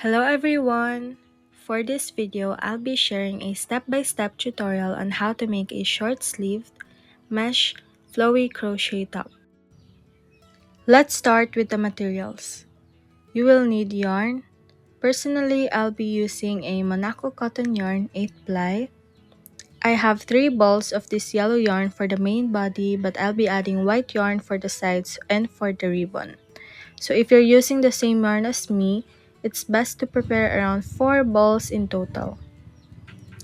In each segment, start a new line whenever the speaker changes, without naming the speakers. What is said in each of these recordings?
Hello everyone! For this video, I'll be sharing a step-by-step tutorial on how to make a short-sleeved, mesh, flowy crochet top. Let's start with the materials. You will need yarn. Personally, I'll be using a Monaco cotton yarn 8 ply. I have 3 balls of this yellow yarn for the main body, but I'll be adding white yarn for the sides and for the ribbon. So if you're using the same yarn as me, it's best to prepare around 4 balls in total.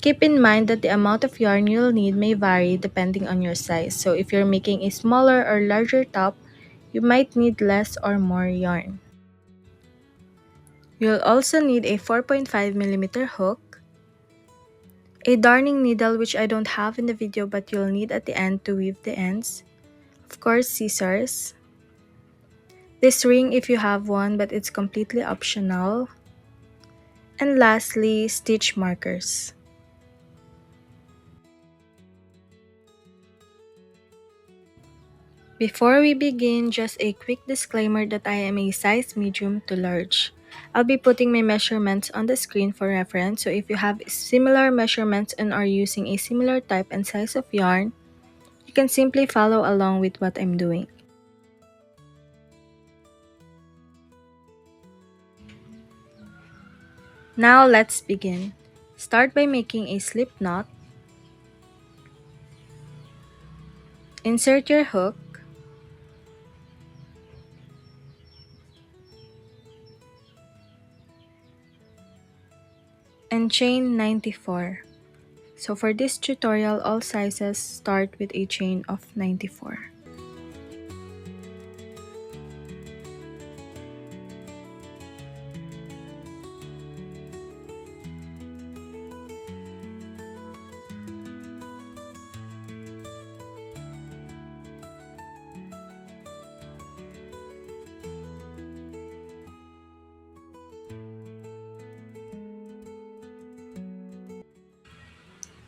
Keep in mind that the amount of yarn you'll need may vary depending on your size. So if you're making a smaller or larger top, you might need less or more yarn. You'll also need a 4.5mm hook, a darning needle which I don't have in the video but you'll need at the end to weave the ends, of course scissors, this ring if you have one but it's completely optional, and lastly, stitch markers. Before we begin, just a quick disclaimer that I am a size medium to large. I'll be putting my measurements on the screen for reference, so if you have similar measurements and are using a similar type and size of yarn, you can simply follow along with what I'm doing. Now let's begin. Start by making a slip knot. Insert your hook. And chain 94. So for this tutorial, all sizes start with a chain of 94.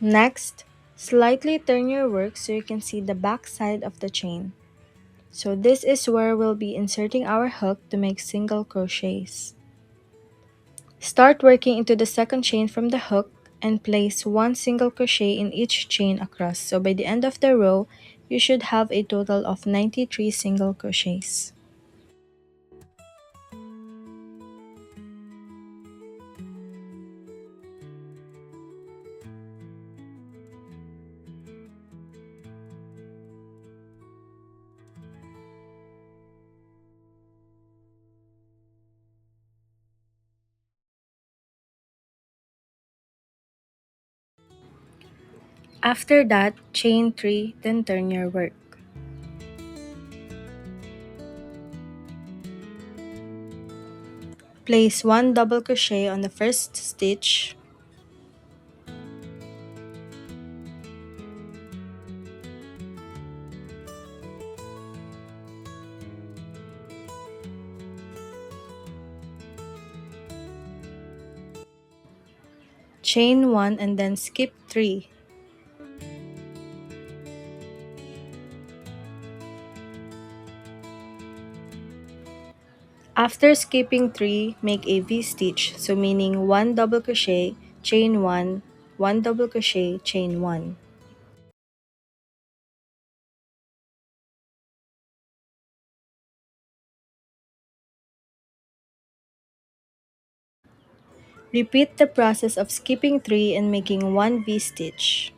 Next, slightly turn your work so you can see the back side of the chain. So this is where we'll be inserting our hook to make single crochets. Start working into the second chain from the hook and place one single crochet in each chain across. So by the end of the row, you should have a total of 93 single crochets. After that, chain 3, then turn your work. Place one double crochet on the first stitch. Chain 1 and then skip 3. After skipping 3, make a V-stitch, so meaning 1 double crochet, chain 1, 1 double crochet, chain 1. Repeat the process of skipping 3 and making 1 V-stitch.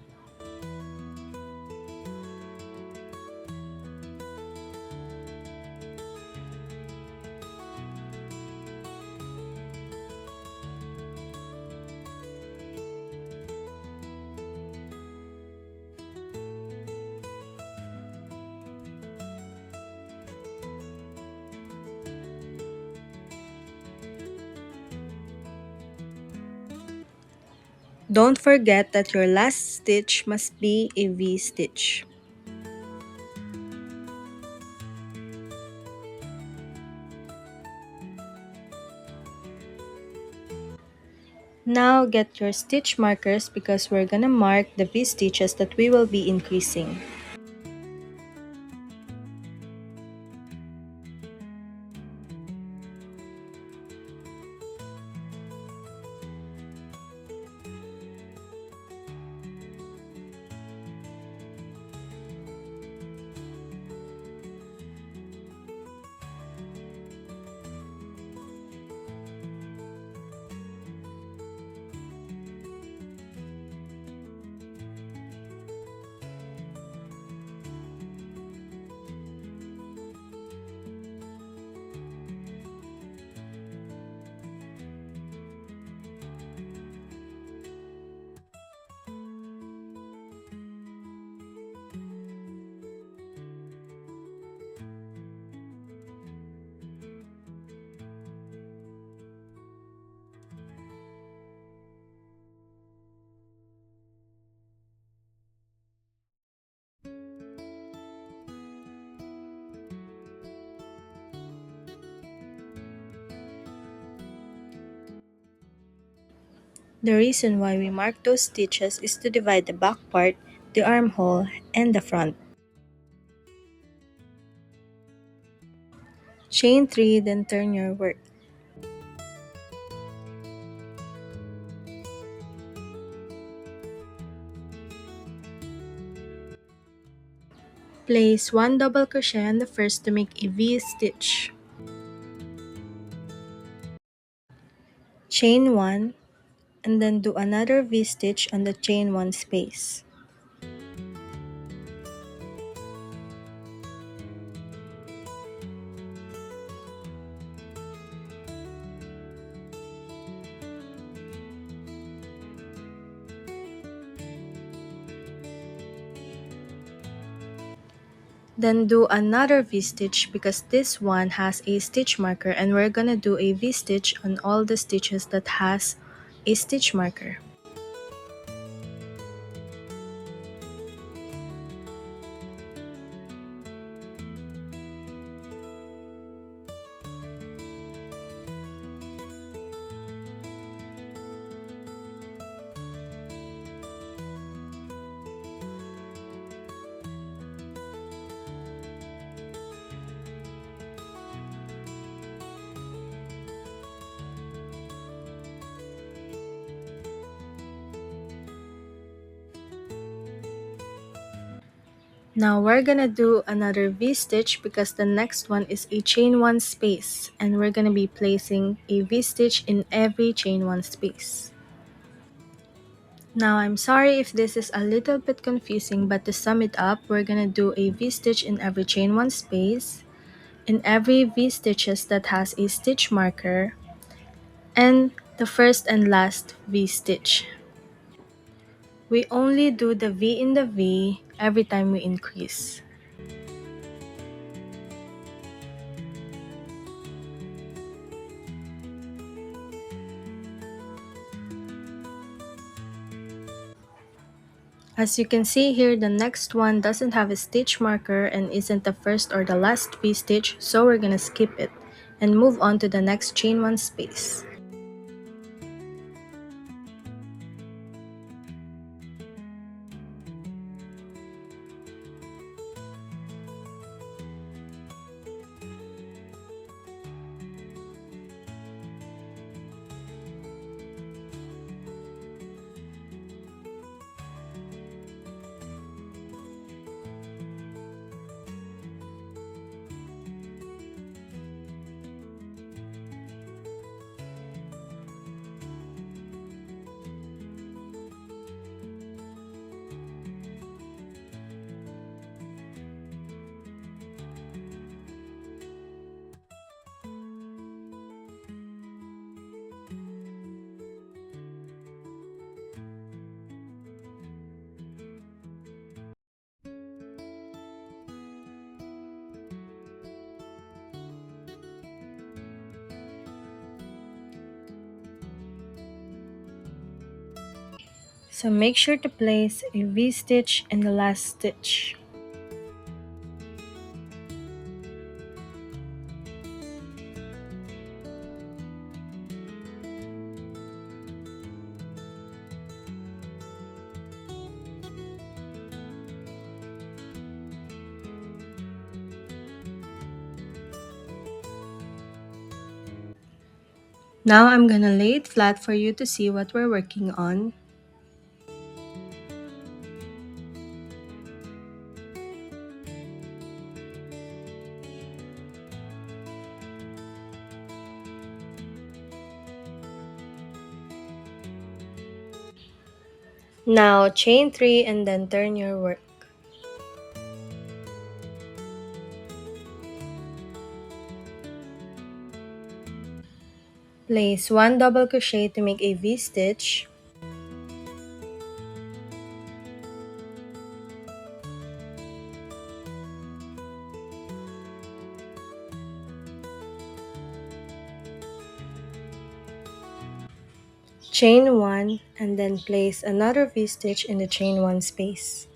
Don't forget that your last stitch must be a V-stitch. Now get your stitch markers because we're gonna mark the V-stitches that we will be increasing. The reason why we mark those stitches is to divide the back part, the armhole, and the front. Chain 3, then turn your work. Place 1 double crochet on the first to make a V stitch. Chain 1, and then do another V stitch on the chain 1 space. Then do another V-stitch because this one has a stitch marker, and we're gonna do a V-stitch on all the stitches that has a stitch marker. Now we're gonna do another V-stitch because the next one is a chain 1 space, and we're gonna be placing a V-stitch in every chain 1 space. Now I'm sorry if this is a little bit confusing, but to sum it up, we're gonna do a V-stitch in every chain 1 space, in every V-stitches that has a stitch marker, and the first and last V-stitch. We only do the V in the V every time we increase. As you can see here, the next one doesn't have a stitch marker and isn't the first or the last V-stitch, so we're gonna skip it and move on to the next chain 1 space. So make sure to place a V-stitch in the last stitch. Now I'm gonna lay it flat for you to see what we're working on. Now chain 3 and then turn your work. Place 1 double crochet to make a V-stitch. Chain 1 and then place another V-stitch in the chain 1 space.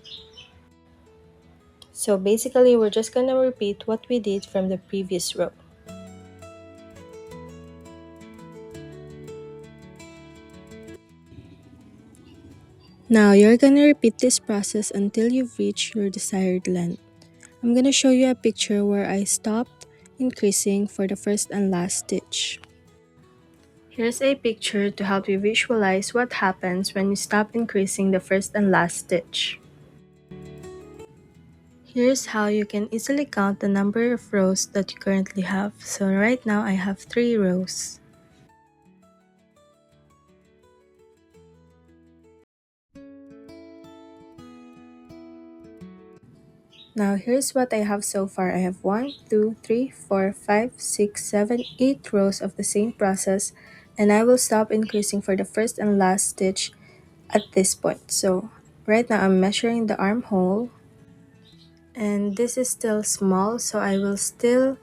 So basically, we're just gonna repeat what we did from the previous row. Now you're gonna repeat this process until you've reached your desired length. I'm gonna show you a picture where I stopped increasing for the first and last stitch. Here's a picture to help you visualize what happens when you stop increasing the first and last stitch. Here's how you can easily count the number of rows that you currently have. So right now I have 3 rows. Now here's what I have so far. I have 1, 2, 3, 4, 5, 6, 7, 8 rows of the same process, and I will stop increasing for the first and last stitch at this point. So right now I'm measuring the armhole, and this is still small, so I will still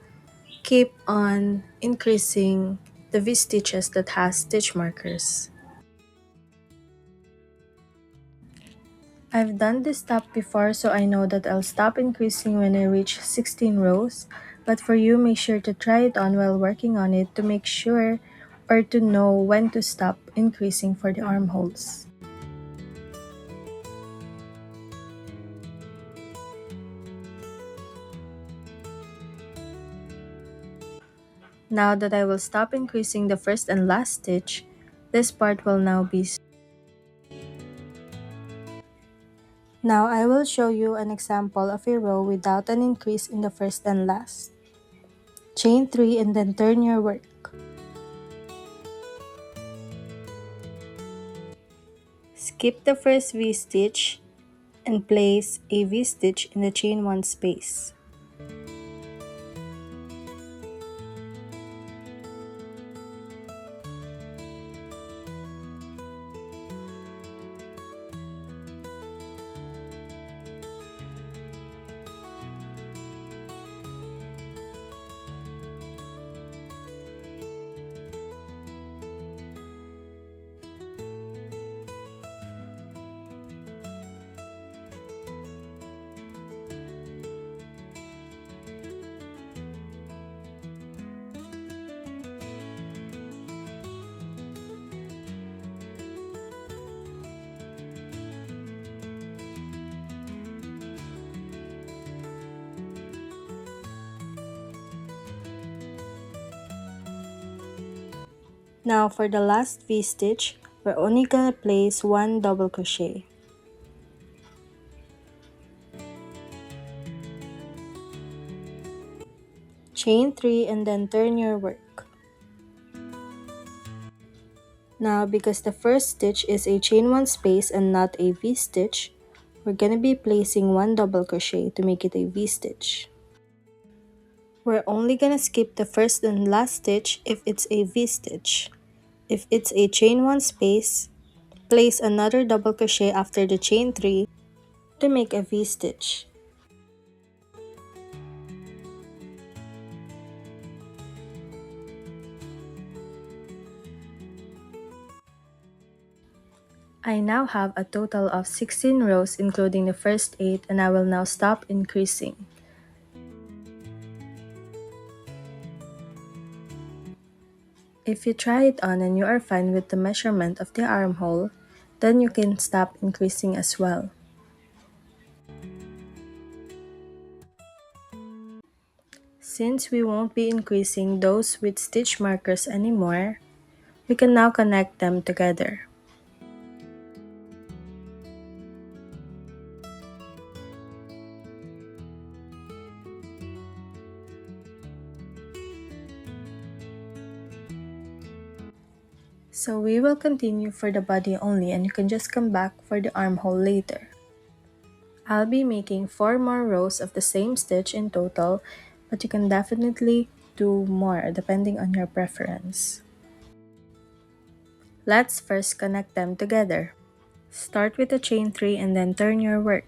keep on increasing the V stitches that has stitch markers. I've done this step before, so I know that I'll stop increasing when I reach 16 rows, but for you, make sure to try it on while working on it to make sure or to know when to stop increasing for the armholes. Now that I will stop increasing the first and last stitch, this part will now be. Now I will show you an example of a row without an increase in the first and last. Chain 3 and then turn your work. Skip the first V-stitch and place a V-stitch in the chain 1 space. Now for the last V-stitch, we're only gonna place 1 double crochet. Chain 3 and then turn your work. Now because the first stitch is a chain 1 space and not a V-stitch, we're gonna be placing 1 double crochet to make it a V-stitch. We're only gonna skip the first and last stitch if it's a V-stitch. If it's a chain 1 space, place another double crochet after the chain 3 to make a V-stitch. I now have a total of 16 rows including the first 8, and I will now stop increasing. If you try it on and you are fine with the measurement of the armhole, then you can stop increasing as well. Since we won't be increasing those with stitch markers anymore, we can now connect them together. So we will continue for the body only, and you can just come back for the armhole later. I'll be making 4 more rows of the same stitch in total, but you can definitely do more depending on your preference. Let's first connect them together. Start with a chain 3 and then turn your work.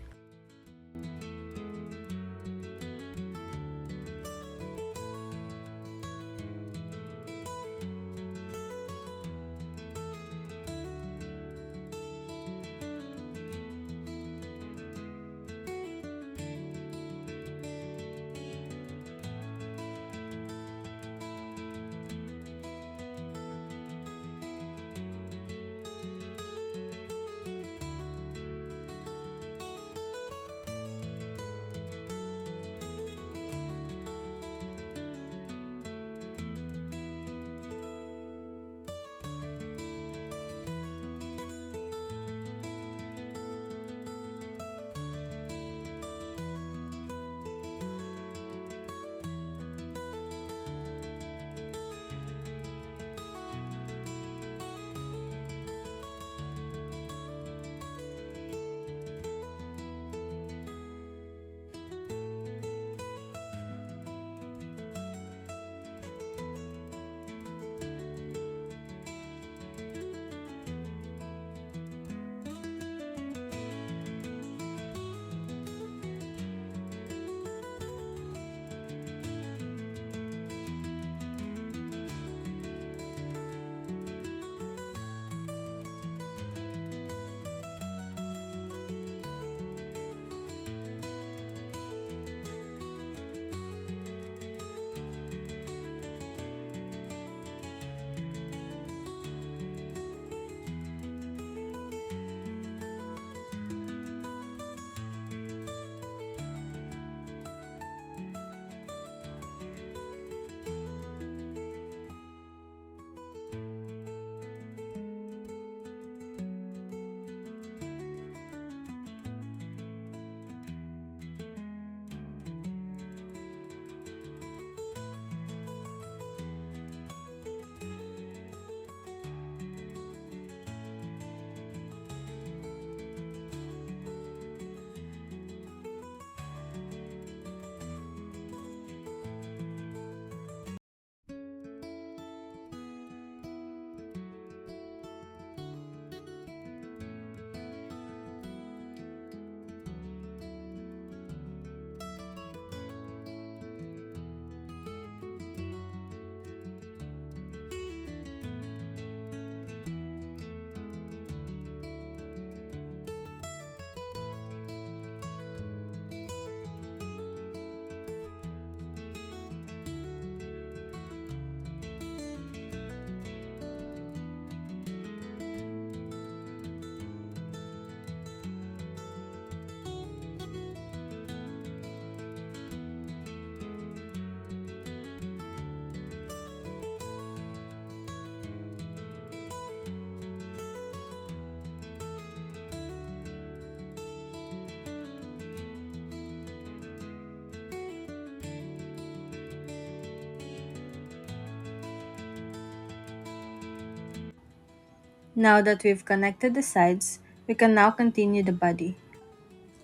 Now that we've connected the sides, we can now continue the body.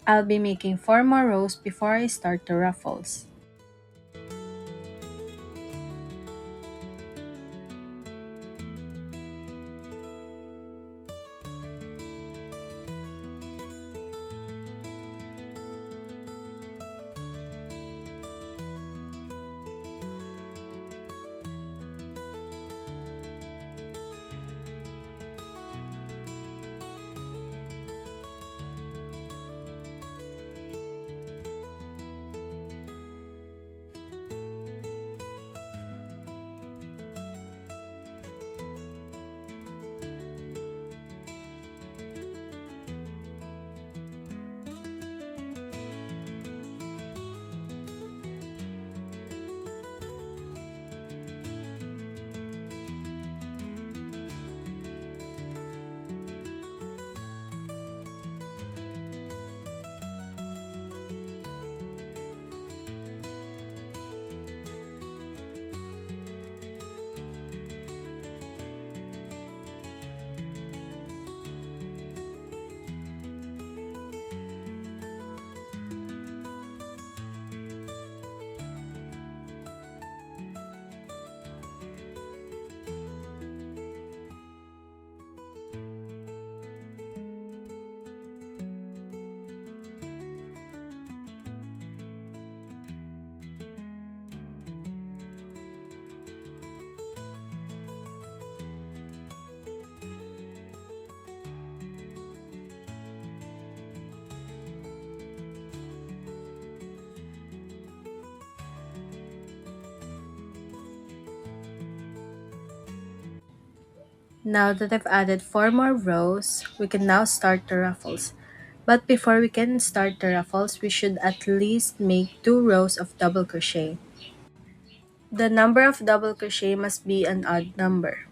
I'll be making 4 more rows before I start the ruffles. Now that I've added 4 more rows, we can now start the ruffles. But before we can start the ruffles, we should at least make 2 rows of double crochet. The number of double crochet must be an odd number.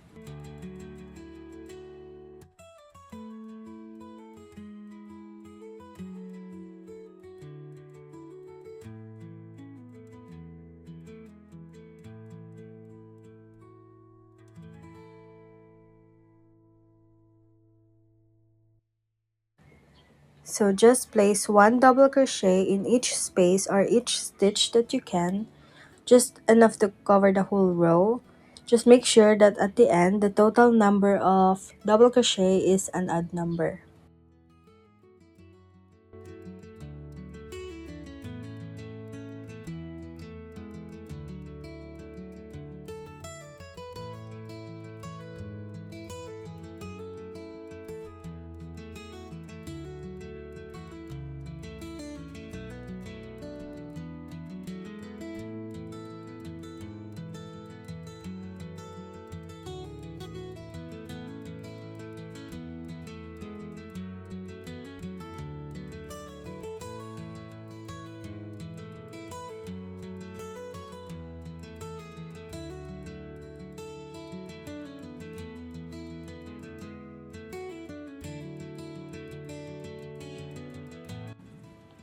So just place 1 double crochet in each space or each stitch that you can, just enough to cover the whole row. Just make sure that at the end, the total number of double crochet is an odd number.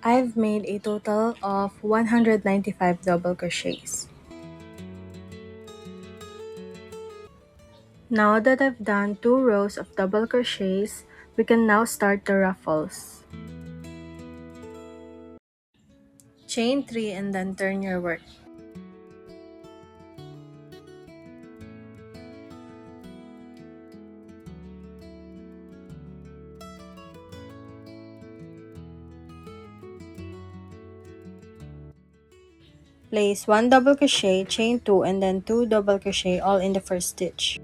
I've made a total of 195 double crochets. Now that I've done 2 rows of double crochets, we can now start the ruffles. Chain 3 and then turn your work. Place 1 double crochet, chain 2 and then 2 double crochet all in the first stitch.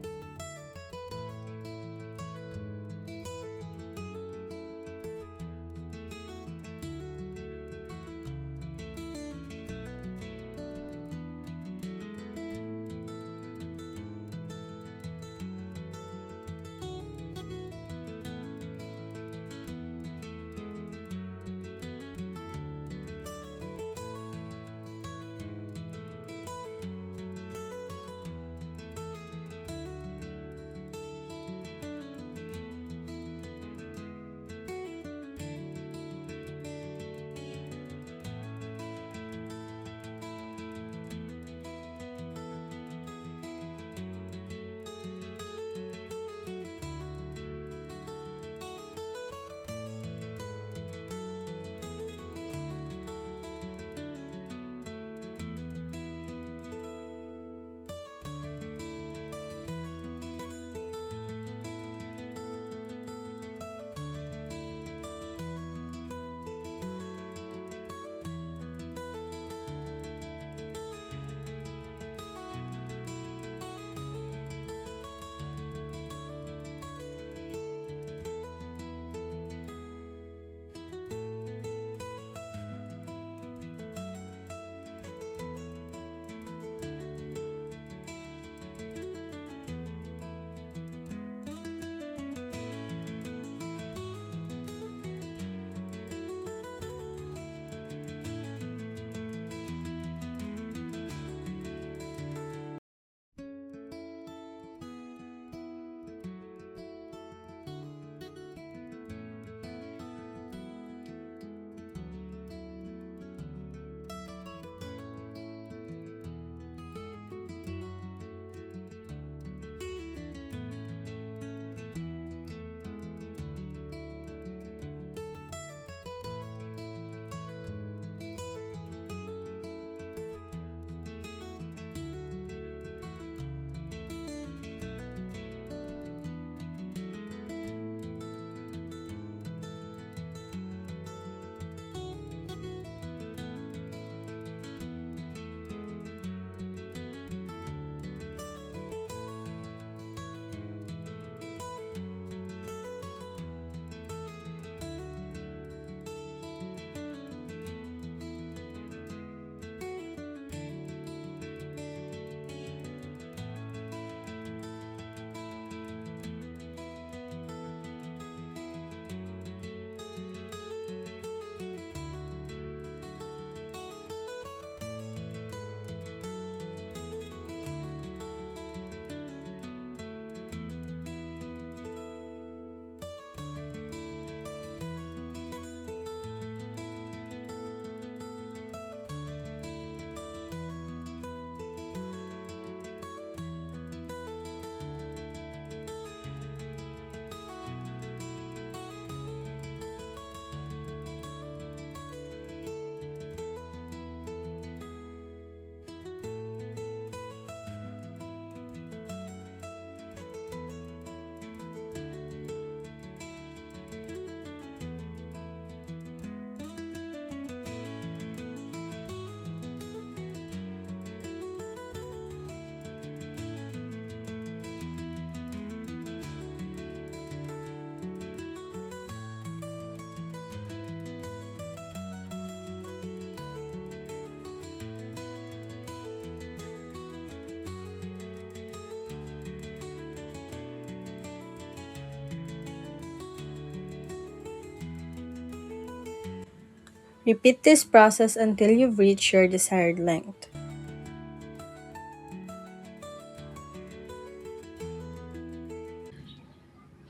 Repeat this process until you've reached your desired length.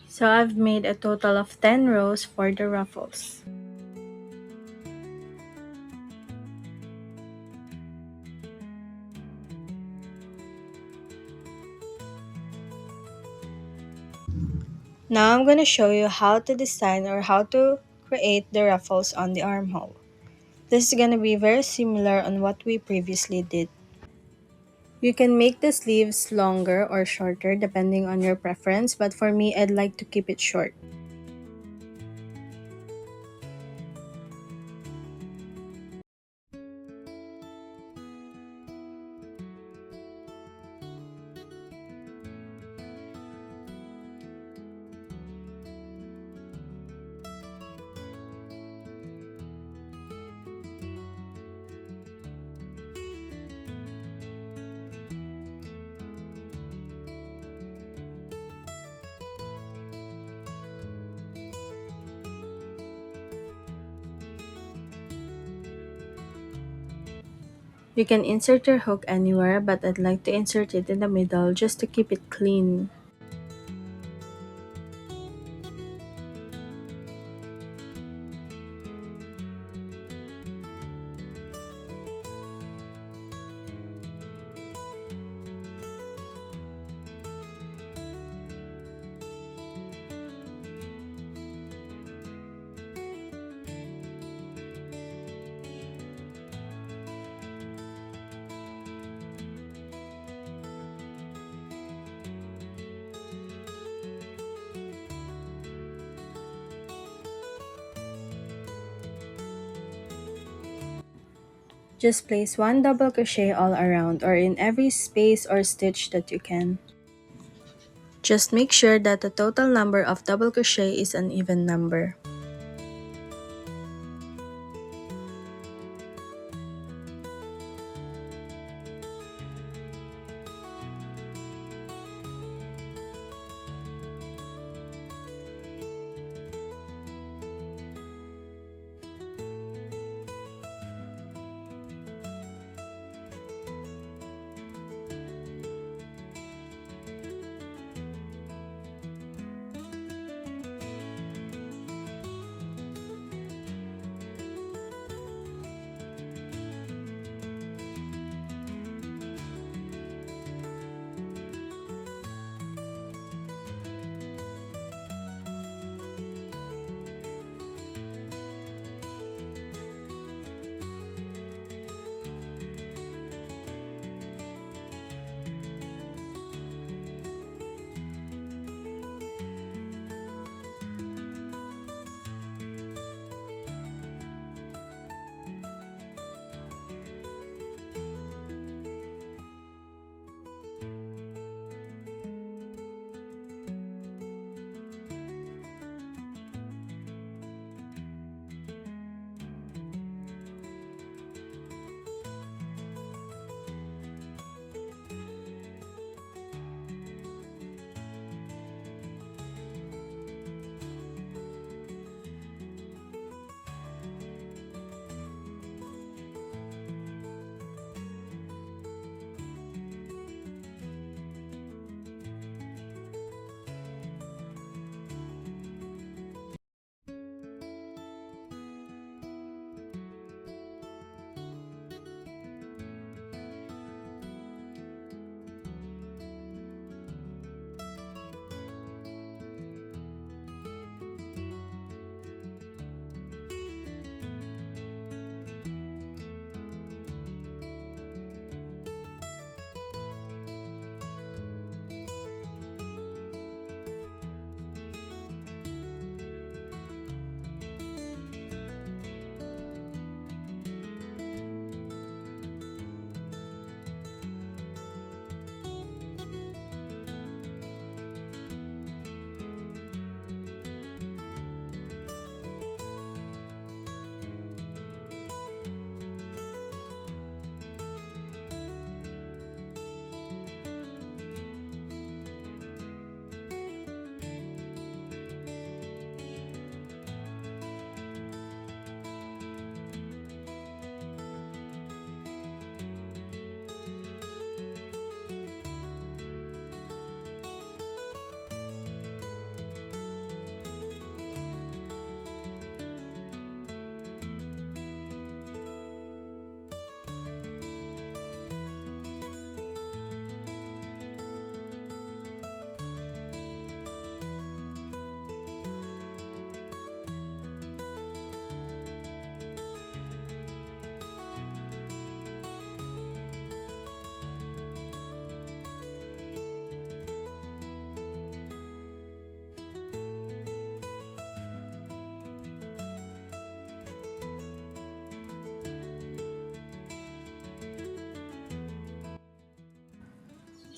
So I've made a total of 10 rows for the ruffles. Now I'm going to show you how to design or how to create the ruffles on the armhole. This is going to be very similar on what we previously did. You can make the sleeves longer or shorter depending on your preference, but for me, I'd like to keep it short. You can insert your hook anywhere, but I'd like to insert it in the middle just to keep it clean. Just place one double crochet all around or in every space or stitch that you can. Just make sure that the total number of double crochet is an even number.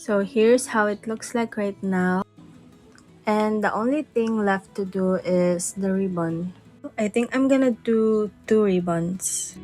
So here's how it looks like right now. And the only thing left to do is the ribbon. I think I'm gonna do 2 ribbons.